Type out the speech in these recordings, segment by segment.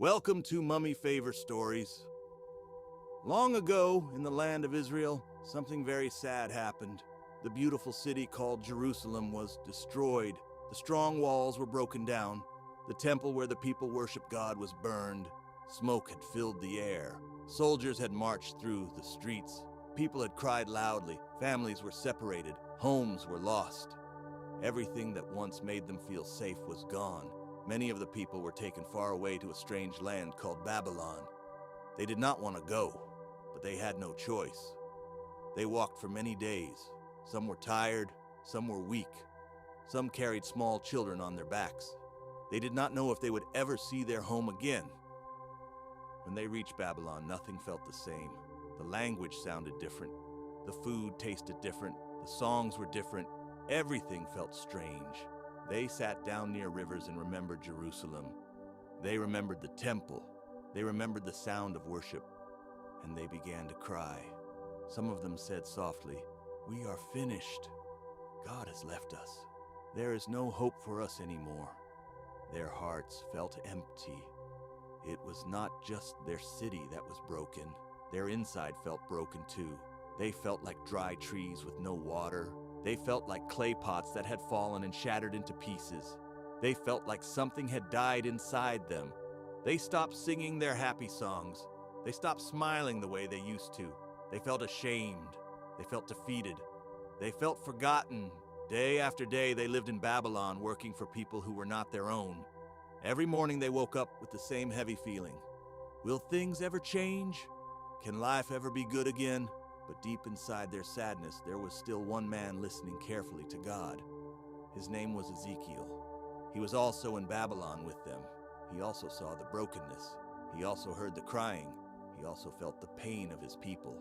Welcome to Mummy Favour Stories. Long ago, in the land of Israel, something very sad happened. The beautiful city called Jerusalem was destroyed. The strong walls were broken down. The temple where the people worshiped God was burned. Smoke had filled the air. Soldiers had marched through the streets. People had cried loudly. Families were separated. Homes were lost. Everything that once made them feel safe was gone. Many of the people were taken far away to a strange land called Babylon. They did not want to go, but they had no choice. They walked for many days. Some were tired, some were weak. Some carried small children on their backs. They did not know if they would ever see their home again. When they reached Babylon, nothing felt the same. The language sounded different. The food tasted different. The songs were different. Everything felt strange. They sat down near rivers and remembered Jerusalem. They remembered the temple. They remembered the sound of worship. And they began to cry. Some of them said softly, "We are finished. God has left us. There is no hope for us anymore." Their hearts felt empty. It was not just their city that was broken. Their inside felt broken too. They felt like dry trees with no water. They felt like clay pots that had fallen and shattered into pieces. They felt like something had died inside them. They stopped singing their happy songs. They stopped smiling the way they used to. They felt ashamed. They felt defeated. They felt forgotten. Day after day, they lived in Babylon, working for people who were not their own. Every morning, they woke up with the same heavy feeling. Will things ever change? Can life ever be good again? But deep inside their sadness, there was still one man listening carefully to God. His name was Ezekiel. He was also in Babylon with them. He also saw the brokenness. He also heard the crying. He also felt the pain of his people.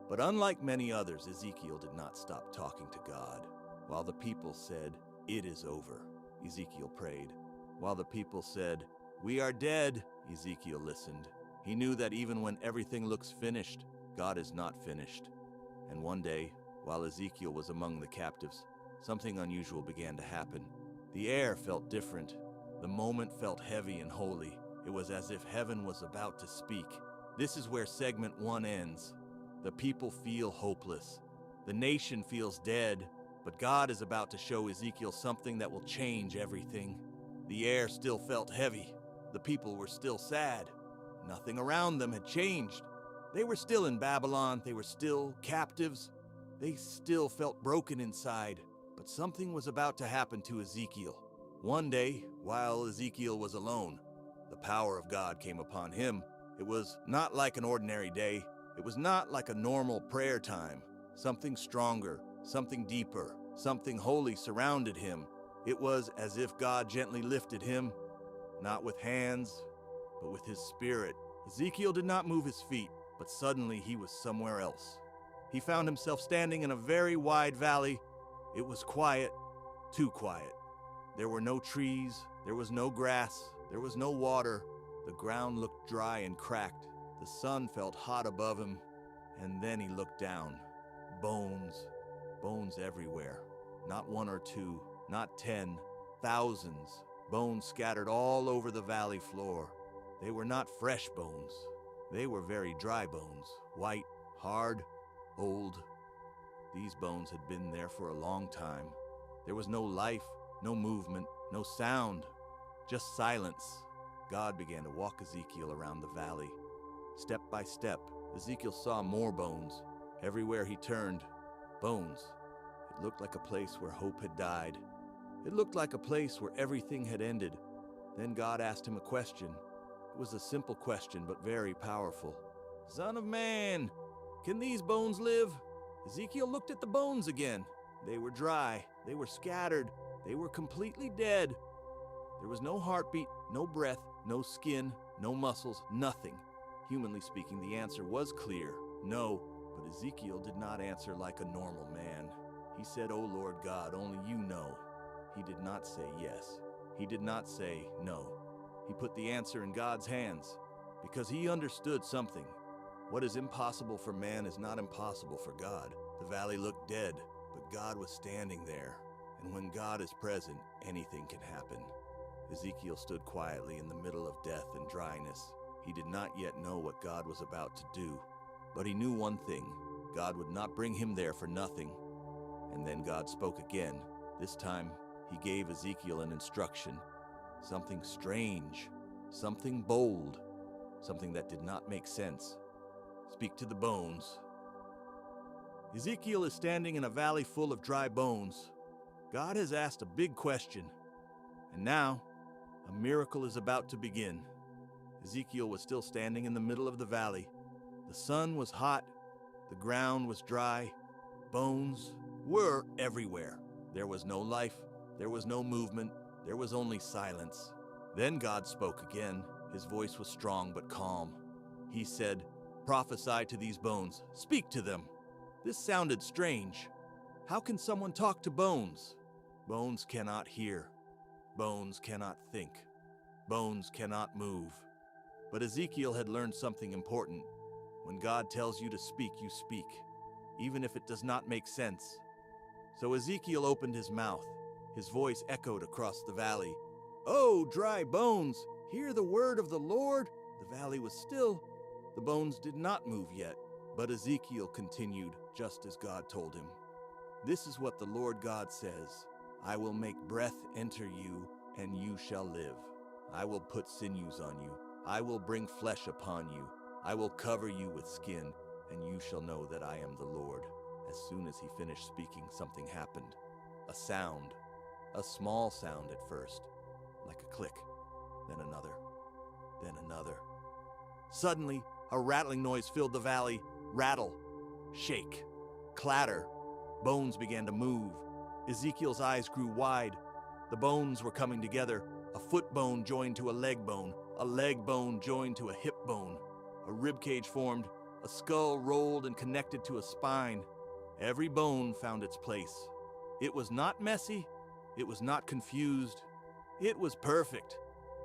But unlike many others, Ezekiel did not stop talking to God. While the people said, "It is over," Ezekiel prayed. While the people said, "We are dead," Ezekiel listened. He knew that even when everything looks finished, God is not finished. And one day, while Ezekiel was among the captives, something unusual began to happen. The air felt different. The moment felt heavy and holy. It was as if heaven was about to speak. This is where segment 1 ends. The people feel hopeless. The nation feels dead. But God is about to show Ezekiel something that will change everything. The air still felt heavy. The people were still sad. Nothing around them had changed. They were still in Babylon. They were still captives. They still felt broken inside. But something was about to happen to Ezekiel. One day, while Ezekiel was alone, the power of God came upon him. It was not like an ordinary day. It was not like a normal prayer time. Something stronger, something deeper, something holy surrounded him. It was as if God gently lifted him, not with hands, but with his spirit. Ezekiel did not move his feet, but suddenly he was somewhere else. He found himself standing in a very wide valley. It was quiet, too quiet. There were no trees, there was no grass, there was no water. The ground looked dry and cracked. The sun felt hot above him. And then he looked down. Bones. Bones everywhere. Not one or two, not 10, thousands. Bones scattered all over the valley floor. They were not fresh bones. They were very dry bones, white, hard, old. These bones had been there for a long time. There was no life, no movement, no sound, just silence. God began to walk Ezekiel around the valley. Step by step, Ezekiel saw more bones. Everywhere he turned, bones. It looked like a place where hope had died. It looked like a place where everything had ended. Then God asked him a question. It was a simple question, but very powerful. "Son of man, can these bones live?" Ezekiel looked at the bones again. They were dry. They were scattered. They were completely dead. There was no heartbeat, no breath, no skin, no muscles, nothing. Humanly speaking, the answer was clear, no. But Ezekiel did not answer like a normal man. He said, "O Lord God, only you know." He did not say yes. He did not say no. He put the answer in God's hands because he understood something. What is impossible for man is not impossible for God. The valley looked dead, but God was standing there. And when God is present, anything can happen. Ezekiel stood quietly in the middle of death and dryness. He did not yet know what God was about to do, but he knew one thing: God would not bring him there for nothing. And then God spoke again. This time, he gave Ezekiel an instruction. Something strange, something bold, something that did not make sense. Speak to the bones. Ezekiel is standing in a valley full of dry bones. God has asked a big question, and now a miracle is about to begin. Ezekiel was still standing in the middle of the valley. The sun was hot, the ground was dry, bones were everywhere. There was no life, there was no movement, there was only silence. Then God spoke again. His voice was strong but calm. He said, "Prophesy to these bones, speak to them." This sounded strange. How can someone talk to bones? Bones cannot hear. Bones cannot think. Bones cannot move. But Ezekiel had learned something important. When God tells you to speak, you speak, even if it does not make sense. So Ezekiel opened his mouth. His voice echoed across the valley. "Oh, dry bones, hear the word of the Lord." The valley was still. The bones did not move yet, but Ezekiel continued just as God told him. "This is what the Lord God says. I will make breath enter you, and you shall live. I will put sinews on you. I will bring flesh upon you. I will cover you with skin, and you shall know that I am the Lord." As soon as he finished speaking, something happened. A sound. A small sound at first, like a click, then another, then another. Suddenly, a rattling noise filled the valley. Rattle, shake, clatter. Bones began to move. Ezekiel's eyes grew wide. The bones were coming together. A foot bone joined to a leg bone joined to a hip bone. A rib cage formed. A skull rolled and connected to a spine. Every bone found its place. It was not messy. It was not confused. It was perfect.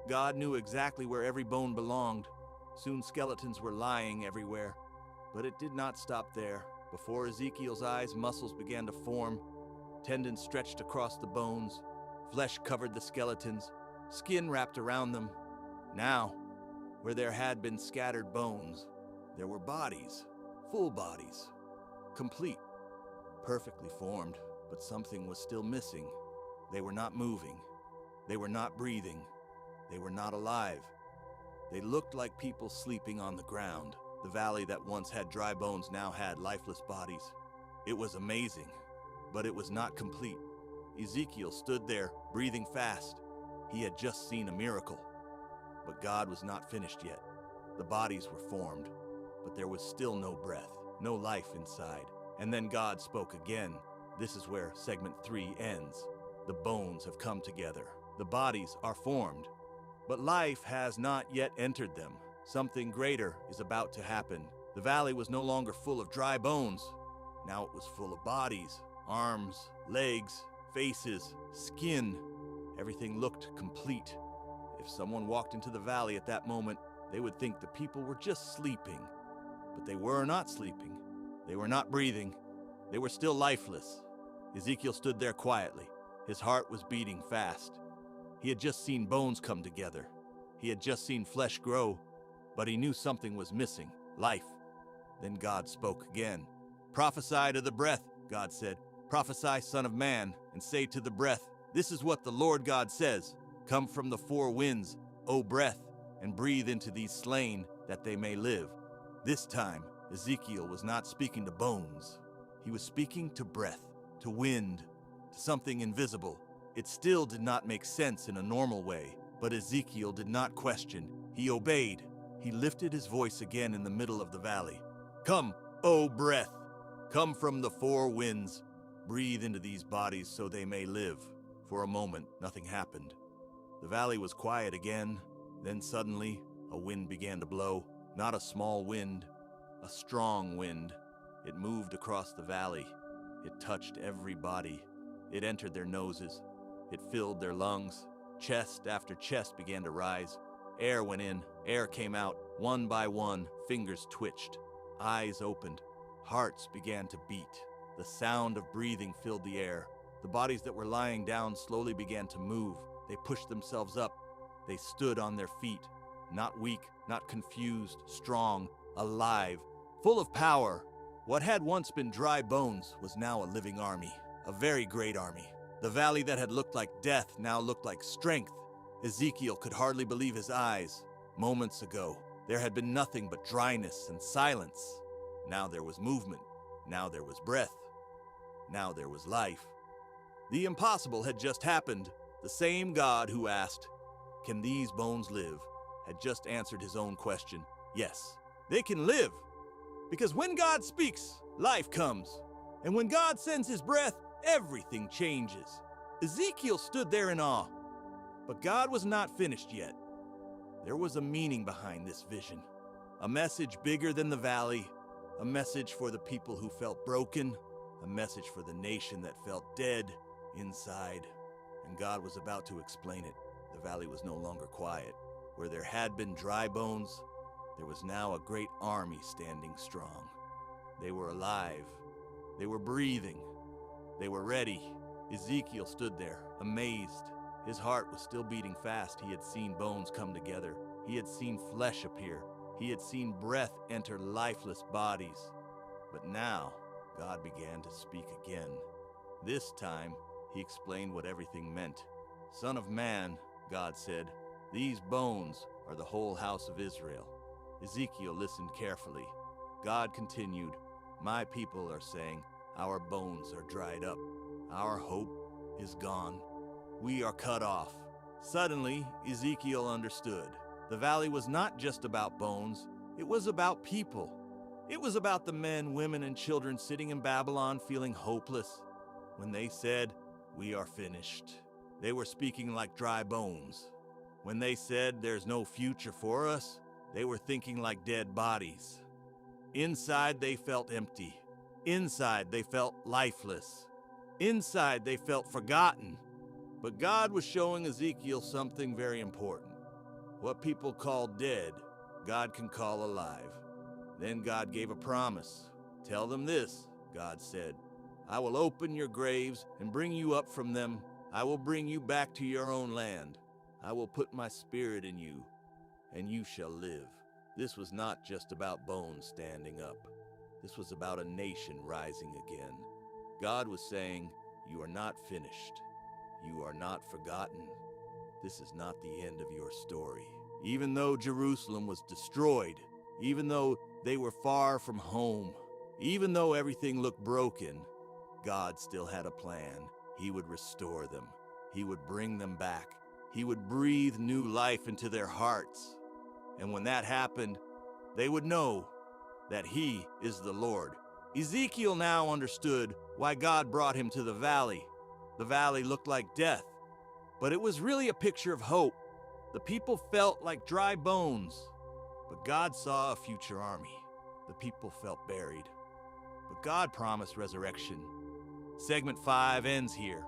God knew exactly where every bone belonged. Soon skeletons were lying everywhere. But it did not stop there. Before Ezekiel's eyes, muscles began to form. Tendons stretched across the bones. Flesh covered the skeletons. Skin wrapped around them. Now, where there had been scattered bones, there were bodies. Full bodies. Complete. Perfectly formed. But something was still missing. They were not moving. They were not breathing. They were not alive. They looked like people sleeping on the ground. The valley that once had dry bones now had lifeless bodies. It was amazing, but it was not complete. Ezekiel stood there, breathing fast. He had just seen a miracle. But God was not finished yet. The bodies were formed, but there was still no breath, no life inside. And then God spoke again. This is where segment 3 ends. The bones have come together. The bodies are formed, but life has not yet entered them. Something greater is about to happen. The valley was no longer full of dry bones. Now it was full of bodies, arms, legs, faces, skin. Everything looked complete. If someone walked into the valley at that moment, they would think the people were just sleeping. But they were not sleeping. They were not breathing. They were still lifeless. Ezekiel stood there quietly. His heart was beating fast. He had just seen bones come together. He had just seen flesh grow, but he knew something was missing, life. Then God spoke again. "Prophesy to the breath," God said. "Prophesy, Son of Man, and say to the breath, this is what the Lord God says. Come from the four winds, O breath, and breathe into these slain, that they may live." This time, Ezekiel was not speaking to bones. He was speaking to breath, to wind, to something invisible. It still did not make sense in a normal way, but Ezekiel did not question. He obeyed. He lifted his voice again in the middle of the valley. "Come, O breath, come from the four winds. Breathe into these bodies so they may live." For a moment, nothing happened. The valley was quiet again. Then suddenly, a wind began to blow. Not a small wind, a strong wind. It moved across the valley. It touched every body. It entered their noses. It filled their lungs. Chest after chest began to rise. Air went in, air came out. One by one, fingers twitched. Eyes opened. Hearts began to beat. The sound of breathing filled the air. The bodies that were lying down slowly began to move. They pushed themselves up. They stood on their feet, not weak, not confused, strong, alive, full of power. What had once been dry bones was now a living army, a very great army. The valley that had looked like death now looked like strength. Ezekiel could hardly believe his eyes. Moments ago, there had been nothing but dryness and silence. Now there was movement. Now there was breath. Now there was life. The impossible had just happened. The same God who asked, "Can these bones live?" had just answered his own question. Yes, they can live. Because when God speaks, life comes. And when God sends his breath, everything changes. Ezekiel stood there in awe. But God was not finished yet. There was a meaning behind this vision. A message bigger than the valley. A message for the people who felt broken. A message for the nation that felt dead inside. And God was about to explain it. The valley was no longer quiet. Where there had been dry bones, there was now a great army standing strong. They were alive. They were breathing. They were ready. Ezekiel stood there, amazed. His heart was still beating fast. He had seen bones come together. He had seen flesh appear. He had seen breath enter lifeless bodies. But now, God began to speak again. This time, he explained what everything meant. "Son of man," God said, "these bones are the whole house of Israel." Ezekiel listened carefully. God continued, "My people are saying, our bones are dried up. Our hope is gone. We are cut off." Suddenly, Ezekiel understood. The valley was not just about bones. It was about people. It was about the men, women, and children sitting in Babylon feeling hopeless. When they said, "We are finished," they were speaking like dry bones. When they said, "There's no future for us," they were thinking like dead bodies. Inside, they felt empty. Inside, they felt lifeless. Inside, they felt forgotten. But God was showing Ezekiel something very important. What people call dead, God can call alive. Then God gave a promise. "Tell them this," God said. "I will open your graves and bring you up from them. I will bring you back to your own land. I will put my spirit in you, and you shall live." This was not just about bones standing up. This was about a nation rising again. God was saying, "You are not finished. You are not forgotten. This is not the end of your story." Even though Jerusalem was destroyed, even though they were far from home, even though everything looked broken, God still had a plan. He would restore them. He would bring them back. He would breathe new life into their hearts. And when that happened, they would know that He is the Lord. Ezekiel now understood why God brought him to the valley. The valley looked like death, but it was really a picture of hope. The people felt like dry bones, but God saw a future army. The people felt buried, but God promised resurrection. Segment 5 ends here.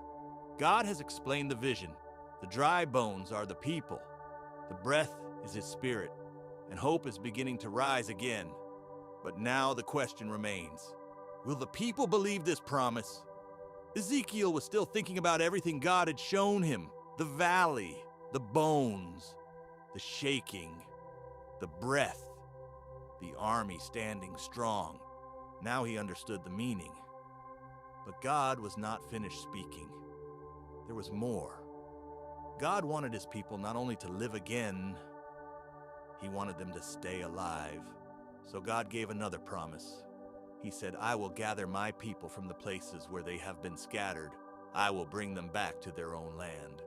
God has explained the vision. The dry bones are the people. The breath is His Spirit, and hope is beginning to rise again. But now the question remains, will the people believe this promise? Ezekiel was still thinking about everything God had shown him. The valley, the bones, the shaking, the breath, the army standing strong. Now he understood the meaning. But God was not finished speaking. There was more. God wanted His people not only to live again, He wanted them to stay alive. So God gave another promise. He said, "I will gather my people from the places where they have been scattered. I will bring them back to their own land."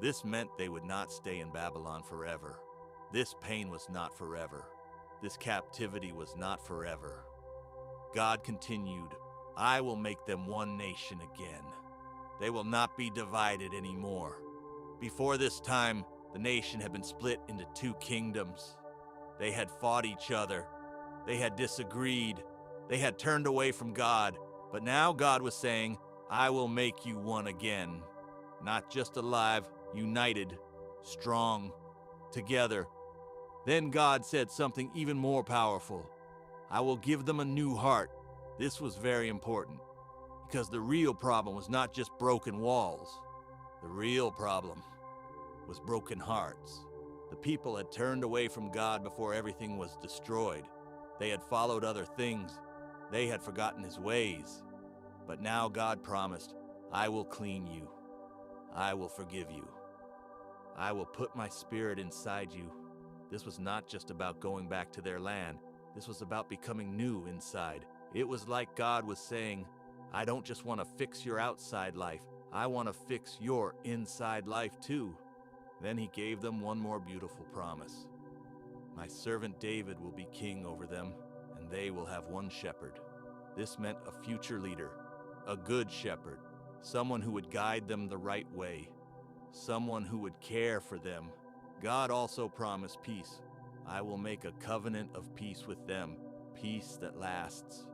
This meant they would not stay in Babylon forever. This pain was not forever. This captivity was not forever. God continued, "I will make them one nation again. They will not be divided anymore." Before this time, the nation had been split into two kingdoms. They had fought each other. They had disagreed. They had turned away from God. But now God was saying, "I will make you one again. Not just alive, united, strong, together." Then God said something even more powerful. "I will give them a new heart." This was very important, because the real problem was not just broken walls. The real problem was broken hearts. The people had turned away from God before everything was destroyed. They had followed other things. They had forgotten his ways. But now God promised, I will clean you. I will forgive you. I will put my spirit inside you. This was not just about going back to their land. This was about becoming new inside. It was like God was saying, I don't just want to fix your outside life. I want to fix your inside life too. Then he gave them one more beautiful promise. My servant David will be king over them, and they will have one shepherd. This meant a future leader, a good shepherd, someone who would guide them the right way, someone who would care for them. God also promised peace. I will make a covenant of peace with them, peace that lasts,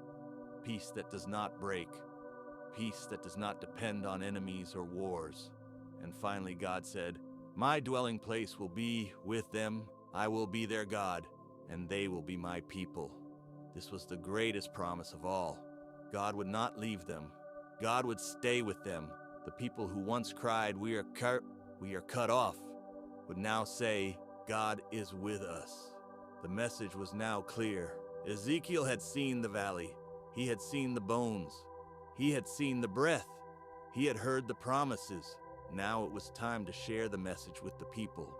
peace that does not break, peace that does not depend on enemies or wars. And finally God said, my dwelling place will be with them. I will be their God, and they will be my people. This was the greatest promise of all. God would not leave them. God would stay with them. The people who once cried, we are cut off, would now say, God is with us. The message was now clear. Ezekiel had seen the valley. He had seen the bones. He had seen the breath. He had heard the promises. Now it was time to share the message with the people.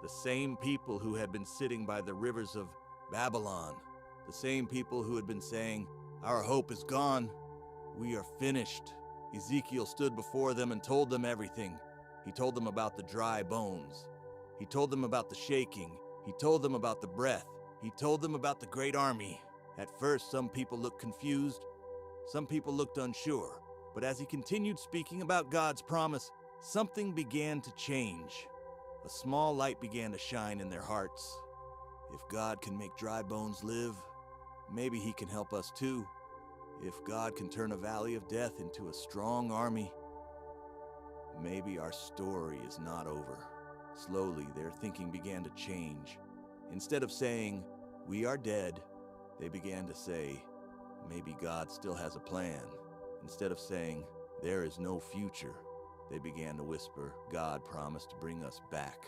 The same people who had been sitting by the rivers of Babylon. The same people who had been saying, our hope is gone. We are finished. Ezekiel stood before them and told them everything. He told them about the dry bones. He told them about the shaking. He told them about the breath. He told them about the great army. At first, some people looked confused. Some people looked unsure. But as he continued speaking about God's promise, something began to change. A small light began to shine in their hearts. If God can make dry bones live, maybe he can help us too. If God can turn a valley of death into a strong army, maybe our story is not over. Slowly, their thinking began to change. Instead of saying, we are dead, they began to say, maybe God still has a plan. Instead of saying, there is no future, they began to whisper, God promised to bring us back.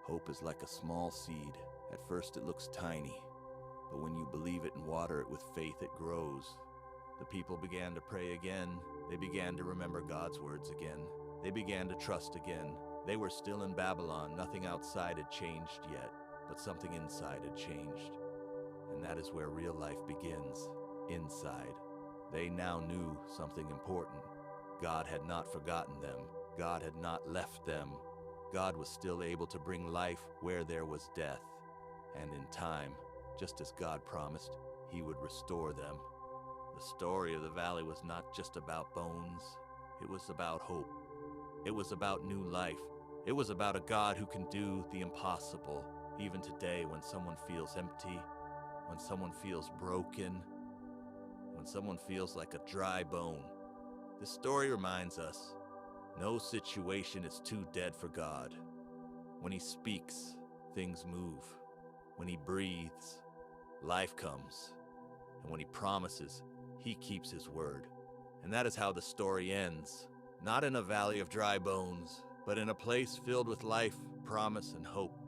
Hope is like a small seed. At first it looks tiny, but when you believe it and water it with faith, it grows. The people began to pray again. They began to remember God's words again. They began to trust again. They were still in Babylon. Nothing outside had changed yet, but something inside had changed. And that is where real life begins, inside. They now knew something important. God had not forgotten them. God had not left them. God was still able to bring life where there was death. And in time, just as God promised, he would restore them. The story of the valley was not just about bones. It was about hope. It was about new life. It was about a God who can do the impossible, even today when someone feels empty, when someone feels broken, when someone feels like a dry bone. This story reminds us, no situation is too dead for God. When he speaks, things move. When he breathes, life comes. And when he promises, he keeps his word. And that is how the story ends. Not in a valley of dry bones, but in a place filled with life, promise, and hope.